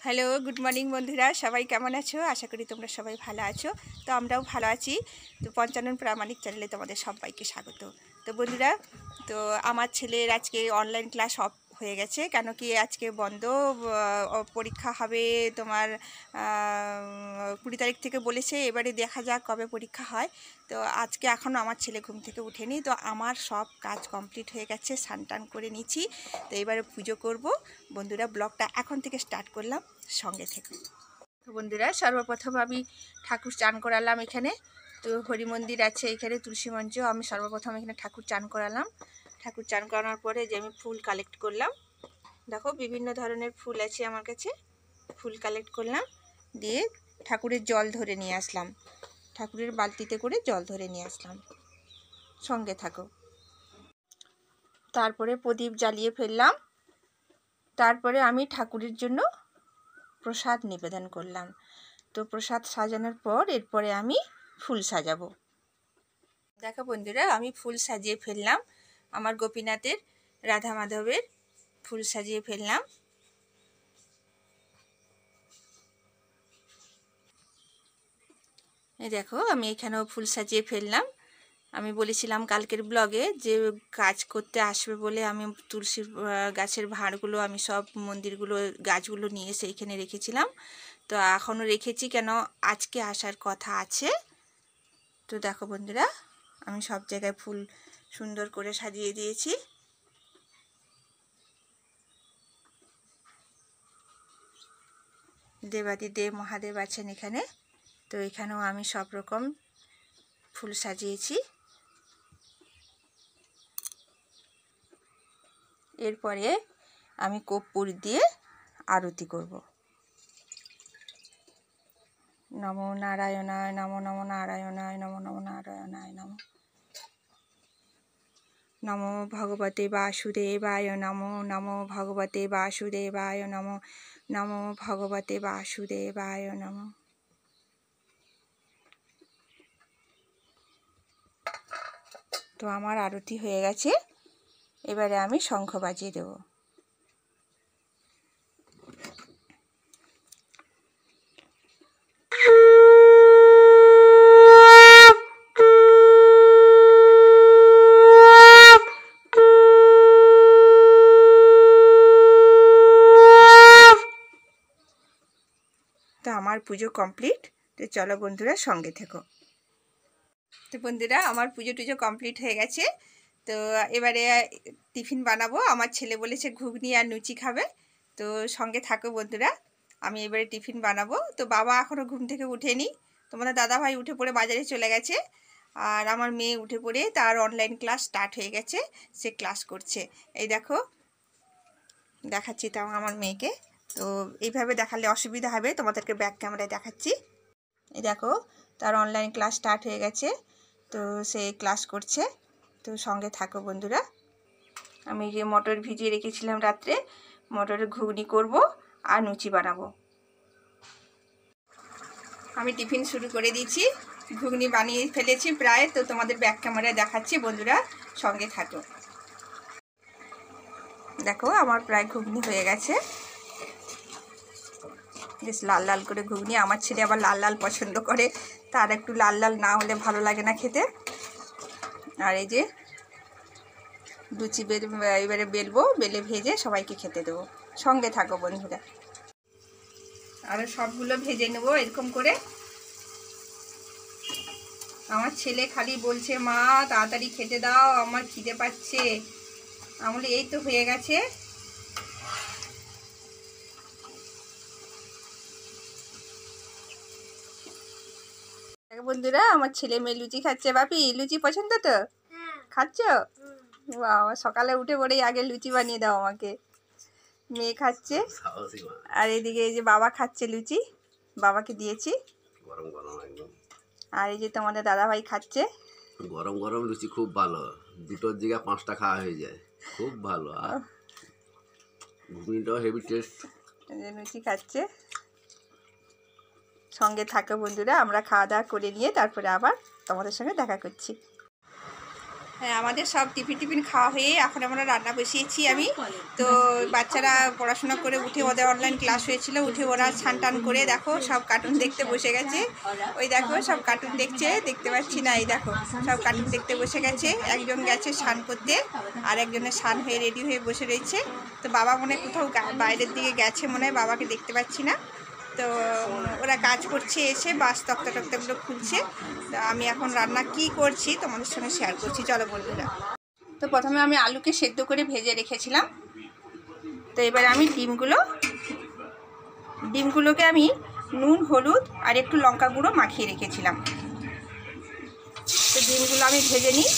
Hello, good morning বন্ধুরা, সবাই কেমন আছো? আশা করি তোমরা সবাই ভালো আছো। তো আমরাও ভালো আছি। তো পঞ্চানন প্রামাণিক চ্যানেলে তোমাদের সবাইকে স্বাগত। তো বন্ধুরা, তো আমার ছেলের আজকে অনলাইন ক্লাস অফ হয়ে গেছে, কেন কি আজকে বন্ধ। পরীক্ষা হবে তোমার 20 তারিখ থেকে বলেছে, এবারে দেখা যাক কবে পরীক্ষা হয়। তো আজকে এখনও আমার ছেলে ঘুম থেকে উঠেনি। তো আমার সব কাজ কমপ্লিট হয়ে গেছে, স্নান টান করে নিচ্ছি। তো এবারে পুজো করব। বন্ধুরা, ব্লগটা এখন থেকে স্টার্ট করলাম, সঙ্গে থেকে। তো বন্ধুরা, সর্বপ্রথম আমি ঠাকুর চান করালাম এখানে। তো হরি মন্দির আছে এখানে, তুলসী মঞ্চ। আমি সর্বপ্রথম এখানে ঠাকুর চান করালাম। ঠাকুর চান করানোর পরে যে আমি ফুল কালেক্ট করলাম, দেখো বিভিন্ন ধরনের ফুল আছে আমার কাছে। ফুল কালেক্ট করলাম, দিয়ে ঠাকুরের জল ধরে নিয়ে আসলাম। ঠাকুরের বালতিতে করে জল ধরে নিয়ে আসলাম, সঙ্গে থাকো। তারপরে প্রদীপ জ্বালিয়ে ফেললাম। তারপরে আমি ঠাকুরের জন্য প্রসাদ নিবেদন করলাম। তো প্রসাদ সাজানোর পর এরপরে আমি ফুল সাজাবো। দেখো বন্ধুরা, আমি ফুল সাজিয়ে ফেললাম। আমার গোপীনাথের, রাধা মাধবের ফুল সাজিয়ে ফেললাম। এই দেখো, আমি এখানেও ফুল সাজিয়ে ফেললাম। আমি বলেছিলাম কালকের ব্লগে যে কাজ করতে আসবে বলে আমি তুলসী গাছের ভাঁড়গুলো, আমি সব মন্দিরগুলো, গাছগুলো নিয়ে এসে এইখানে রেখেছিলাম। তো এখনও রেখেছি, কেন আজকে আসার কথা আছে। তো দেখো বন্ধুরা, আমি সব জায়গায় ফুল সুন্দর করে সাজিয়ে দিয়েছি। দেবাদিদেব মহাদেব আছেন এখানে। তো এখানেও আমি সব রকম ফুল সাজিয়েছি। এরপরে আমি কর্পূর দিয়ে আরতি করব। নমো নারায়ণায় নমো, নমো নারায়ণায় নমো, নমো নারায়ণায় নমো, নমো ভগবতে বাসুদেবায় নমো, নমো ভগবতে বাসুদেবায় নমো, নমো ভগবতে বাসুদেবায় নমো। তো আমার আরতি হয়ে গেছে, এবারে আমি শঙ্খ বাজিয়ে দেব। তো আমার পুজো কমপ্লিট। তো চলো বন্ধুরা, সঙ্গে থেকো। তো বন্ধুরা, আমার পুজো টুজো কমপ্লিট হয়ে গেছে। তো এবারে টিফিন বানাবো। আমার ছেলে বলেছে ঘুগনি আর লুচি খাবে। তো সঙ্গে থাকো বন্ধুরা, আমি এবারে টিফিন বানাবো। তো বাবা এখনও ঘুম থেকে উঠেনি। তোমাদের দাদাভাই উঠে পড়ে বাজারে চলে গেছে। আর আমার মেয়ে উঠে পড়ে তার অনলাইন ক্লাস স্টার্ট হয়ে গেছে, সে ক্লাস করছে। এই দেখো, দেখাচ্ছি তাও আমার মেয়েকে। তো এইভাবে দেখালে অসুবিধা হবে, তোমাদেরকে ব্যাক ক্যামেরায় দেখাচ্ছি। এই দেখো, তার অনলাইন ক্লাস স্টার্ট হয়ে গেছে। তো সে ক্লাস করছে। তো সঙ্গে থাকো বন্ধুরা। আমি যে মটর ভিজিয়ে রেখেছিলাম রাত্রে, মটরের ঘুগনি করব আর লুচি বানাবো। আমি টিফিন শুরু করে দিয়েছি, ঘুগনি বানিয়ে ফেলেছি প্রায়। তো তোমাদের ব্যাক ক্যামেরায় দেখাচ্ছি বন্ধুরা, সঙ্গে থাকো। দেখো, আমার প্রায় ঘুগনি হয়ে গেছে। বেশ লাল লাল করে ঘুগনি। আমার ছেলে আবার লাল লাল পছন্দ করে, তার একটু লাল লাল না হলে ভালো লাগে না খেতে। আর এই যে লুচি এবারে বেলবো, বেলে ভেজে সবাইকে খেতে দেবো। সঙ্গে থাকো বন্ধুরা। আর সবগুলো ভেজে নেবো এরকম করে। আমার ছেলে খালি বলছে, মা তাড়াতাড়ি খেতে দাও, আমার খিদে পাচ্ছে। আমার এই তো হয়ে গেছে। বন্ধুরা, আমার ছেলে মেয়ে লুচি খাচ্ছে। বাপি, লুচি পছন্দ তো? খাচ্ছ? বাবা, সকালে উঠে পড়েই আগে লুচি বানিয়ে দাও আমাকে। মেয়ে খাচ্ছে, আর এদিকে এই যে বাবা খাচ্ছে লুচি, বাবাকে দিয়েছি। গরম গরম একদম। আর এই যে তোমাদের দাদাভাই খাচ্ছে। গরম গরম লুচি খুব ভালো, দুটোর জায়গায় 5টা খাওয়া হয়ে যায়, খুব ভালো। আর ঘুগনিটাও হেভি টেস্ট। লুচি খাচ্ছে। সঙ্গে থাকো বন্ধুরা, আমরা খাওয়া দাওয়া করে নিয়ে তারপরে আবার তোমাদের সঙ্গে দেখা করছি। হ্যাঁ, আমাদের সব টিফিন খাওয়া হয়ে এখন আমরা রান্না বসিয়েছি আমি। তো বাচ্চারা পড়াশোনা করে উঠে, ওদের অনলাইন ক্লাস হয়েছিল, উঠে ওরা স্নান টান করে দেখো সব কার্টুন দেখতে বসে গেছে। ওই দেখো সব কার্টুন দেখছে, দেখতে পাচ্ছি না, এই দেখো সব কার্টুন দেখতে বসে গেছে। একজন গেছে স্নান করতে, আর একজনের স্নান হয়ে রেডি হয়ে বসে রয়েছে। তো বাবা মনে হয় কোথাও বাইরের দিকে গেছে, মনে হয় বাবাকে দেখতে পাচ্ছি না। তো ওরা কাজ করছে, এসে বাস তক্তা টক্তাগুলো খুলছে। তো আমি এখন রান্না কি করছি তোমাদের সঙ্গে শেয়ার করছি, চলো বন্ধুরা। তো প্রথমে আমি আলুকে সেদ্ধ করে ভেজে রেখেছিলাম। তো এবারে আমি ডিমগুলোকে আমি নুন, হলুদ আর একটু লঙ্কা গুঁড়ো মাখিয়ে রেখেছিলাম। তো ডিমগুলো আমি ভেজে নিই।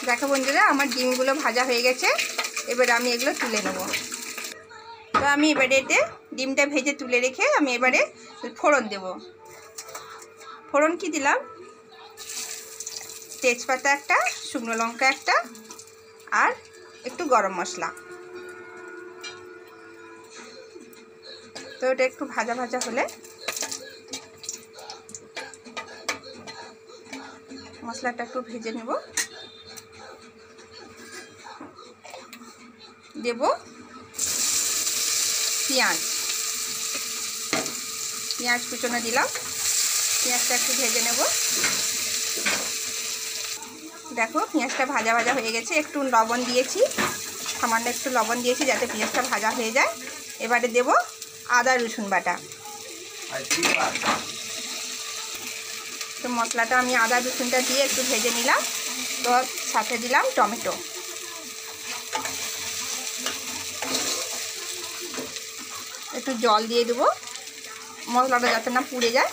দেখো বন্ধুরা, আমার ডিমগুলো ভাজা হয়ে গেছে। এবারে আমি এগুলো তুলে নেব। তো আমি এবারে এতে ডিমটা ভেজে তুলে রেখে আমি এবারে ফোড়ন দেব। ফোড়ন কি দিলাম, তেজপাতা একটা, শুকনো লঙ্কা একটা, আর একটু গরম মশলা। তো এটা একটু ভাজা ভাজা হলে মশলাটা একটু ভেজে নেব। দেব পেঁয়াজ কুচনো দিলাম। পেঁয়াজটা একটু ভেজে নেব। দেখো পেঁয়াজটা ভাজা ভাজা হয়ে গেছে। একটু লবণ দিয়েছি, সামান্য একটু লবণ দিয়েছি যাতে পেঁয়াজটা ভাজা হয়ে যায়। এবারে দেব আদা রসুন বাটা। তো মশলাটা আমি আদা রসুনটা দিয়ে একটু ভেজে নিলাম। তো সাথে দিলাম টমেটো। একটু জল দিয়ে দেবো, মশলাটা যাতে না পুড়ে যায়।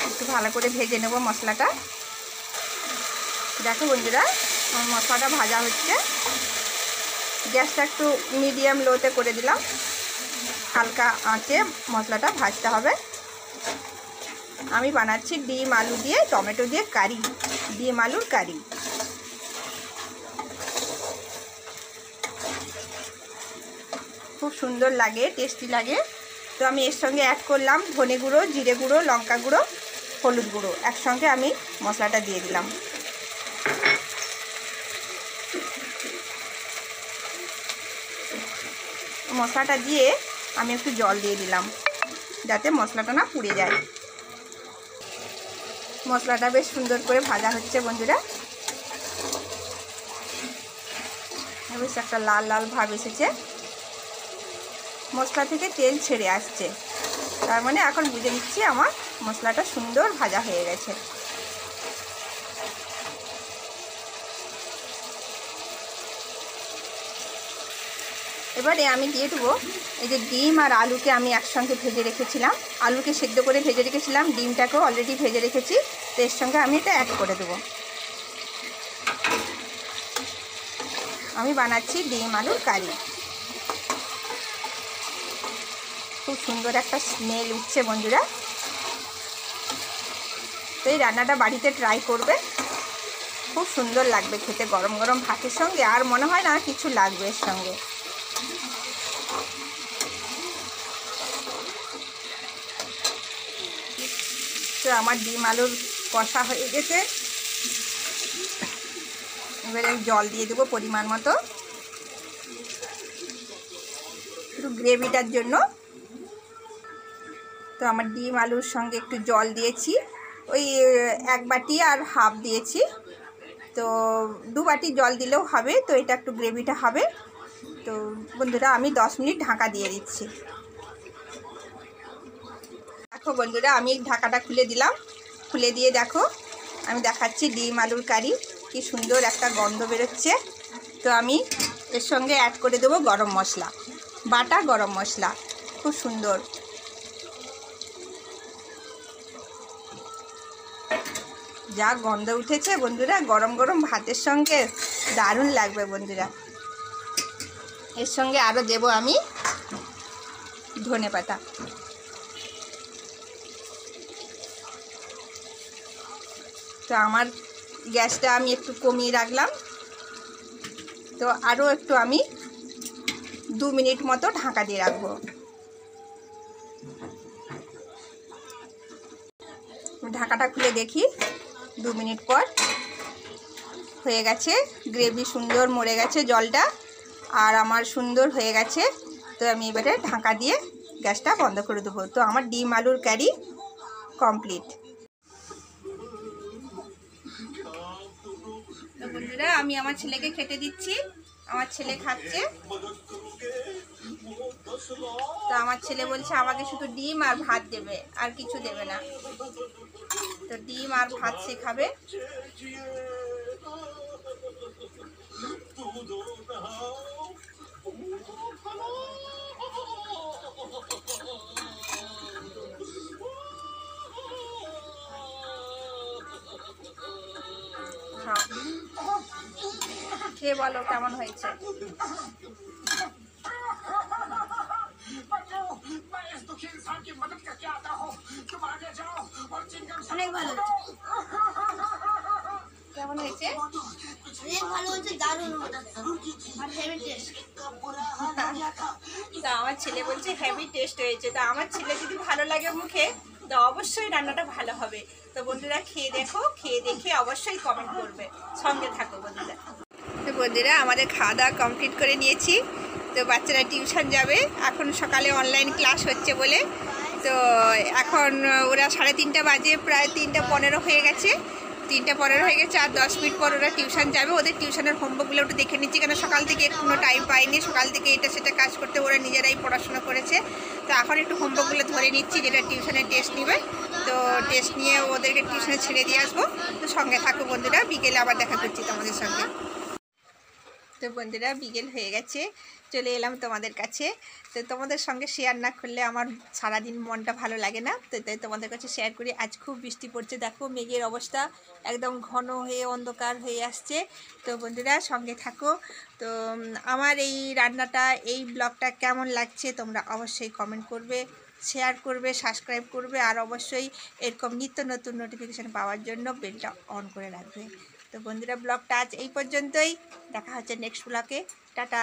একটু ভালো করে ভেজে নেব মশলাটা। দেখো বন্ধুরা, আমার মশলাটা ভাজা হচ্ছে। গ্যাসটা একটু মিডিয়াম লোতে করে দিলাম। হালকা আঁচে মশলাটা ভাজতে হবে। আমি বানাচ্ছি ডিম আলু দিয়ে টমেটো দিয়ে কারি, ডিম আলুর কারি। খুব সুন্দর লাগে, টেস্টি লাগে। তো আমি এর সঙ্গে অ্যাড করলাম ধনে গুঁড়ো, জিরে গুঁড়ো, লঙ্কা গুঁড়ো, হলুদ গুঁড়ো। একসঙ্গে আমি মশলাটা দিয়ে দিলাম। মশলাটা দিয়ে আমি একটু জল দিয়ে দিলাম যাতে মশলাটা না পুড়ে যায়। মশলাটা বেশ সুন্দর করে ভাজা হচ্ছে বন্ধুরা। বেশ একটা লাল লাল ভাব এসেছে, মশলা থেকে তেল ছেড়ে আসছে। তার মানে এখন বুঝে নিচ্ছি আমার মশলাটা সুন্দর ভাজা হয়ে গেছে। এবারে আমি দিয়ে দেবো এই যে ডিম আর আলুকে আমি একসঙ্গে ভেজে রেখেছিলাম। আলুকে সেদ্ধ করে ভেজে রেখেছিলাম, ডিমটাকেও অলরেডি ভেজে রেখেছি। তো এর সঙ্গে আমি এটা অ্যাড করে দেবো। আমি বানাচ্ছি ডিম আলুর কারি। খুব সুন্দর একটা স্মেল উঠছে বন্ধুরা। তো এই রান্নাটা বাড়িতে ট্রাই করবে, খুব সুন্দর লাগবে খেতে গরম গরম ভাতের সঙ্গে। আর মনে হয় না কিছু লাগবে এর সঙ্গে। তো আমার ডিম আলুর কষা হয়ে গেছে। এবারে জল দিয়ে দেবো পরিমাণ মতো, একটু গ্রেভিটার জন্য। তো আমার ডিম আলুর সঙ্গে একটু জল দিয়েছি, ওই 1 বাটি আর হাফ দিয়েছি। তো 2 বাটি জল দিলেও হবে। তো এটা একটু গ্রেভিটা হবে। তো বন্ধুরা আমি 10 মিনিট ঢাকা দিয়ে দিচ্ছি। দেখো বন্ধুরা, আমি ঢাকাটা খুলে দিলাম। খুলে দিয়ে দেখো আমি দেখাচ্ছি ডিম আলুর কারি, কি সুন্দর একটা গন্ধ বেরোচ্ছে। তো আমি এর সঙ্গে অ্যাড করে দেবো গরম মশলা, বাটা গরম মশলা। খুব সুন্দর যা গন্ধ উঠেছে বন্ধুরা, গরম গরম ভাতের সঙ্গে দারুণ লাগবে বন্ধুরা। এর সঙ্গে আরও দেব আমি ধনেপাতা। তো আমার গ্যাসটা আমি একটু কমিয়ে রাখলাম। তো আরও একটু আমি 2 মিনিট মতো ঢাকা দিয়ে রাখবো। ঢাকাটা খুলে দেখি 2 মিনিট পর হয়ে গেছে, গ্রেভি সুন্দর মরে গেছে জলটা, আর আমার সুন্দর হয়ে গেছে। তো আমি এবারে ঢাকা দিয়ে গ্যাসটা বন্ধ করে দেবো। তো আমার ডিম আলুর কারি কমপ্লিট। তো বন্ধুরা আমি আমার ছেলেকে খেতে দিচ্ছি, আমার ছেলে খাচ্ছে। তো আমার ছেলে বলছে আমাকে শুধু ডিম আর ভাত দেবে, আর কিছু দেবে না। তো ডিম আর ভাত সে খাবে। খেয়ে বলো কেমন হয়েছে। অনেক ভালো, কেমন হয়েছে? অনেক ভালো হয়েছে, দারুণ আর হেভি টেস্ট। তো আমার ছেলে বলছে হেভি টেস্ট হয়েছে। তো আমার ছেলে যদি ভালো লাগে মুখে তো অবশ্যই রান্নাটা ভালো হবে। তো বন্ধুরা খেয়ে দেখো, খেয়ে দেখে অবশ্যই কমেন্ট করবে, সঙ্গে থাকো বন্ধুরা। তো বন্ধুরা আমাদের খাওয়া দাওয়া কমপ্লিট করে নিয়েছি। তো বাচ্চারা টিউশন যাবে, এখন সকালে অনলাইন ক্লাস হচ্ছে বলে। তো এখন ওরা 3:30 বাজে, প্রায় 3:15 হয়ে গেছে। 3:15 হয়ে গেছে, আর 10 মিনিট পর ওরা টিউশন যাবে। ওদের টিউশনের হোমওয়ার্কগুলো একটু দেখে নিচ্ছি, কেন সকাল থেকে কোনো টাইম পাইনি। সকাল থেকে এটা সেটা কাজ করতে ওরা নিজেরাই পড়াশোনা করেছে। তো এখন একটু হোমওয়ার্কগুলো ধরে নিচ্ছি, যেটা টিউশনে টেস্ট নেবে। তো টেস্ট নিয়ে ওদেরকে টিউশনে ছেড়ে দিয়ে আসবো। তো সঙ্গে থাকো বন্ধুরা, বিকেলে আবার দেখা করছি তোমাদের সঙ্গে। তো বন্ধুরা বিকেল হয়ে গেছে, চলে এলাম তোমাদের কাছে। তো তোমাদের সঙ্গে শেয়ার না করলে আমার সারাদিন মনটা ভালো লাগে না। তো তাই তোমাদের কাছে শেয়ার করি। আজ খুব বৃষ্টি পড়ছে, দেখো মেঘের অবস্থা একদম ঘন হয়ে অন্ধকার হয়ে আসছে। তো বন্ধুরা সঙ্গে থাকো। তো আমার এই রান্নাটা, এই ব্লগটা কেমন লাগছে তোমরা অবশ্যই কমেন্ট করবে, শেয়ার করবে, সাবস্ক্রাইব করবে, আর অবশ্যই এরকম নিত্য নতুন নোটিফিকেশান পাওয়ার জন্য বেলটা অন করে রাখবে। তো বন্ধুরা ব্লগটা আজ এই পর্যন্তই, দেখা হচ্ছে নেক্সট ব্লগে। টাটা।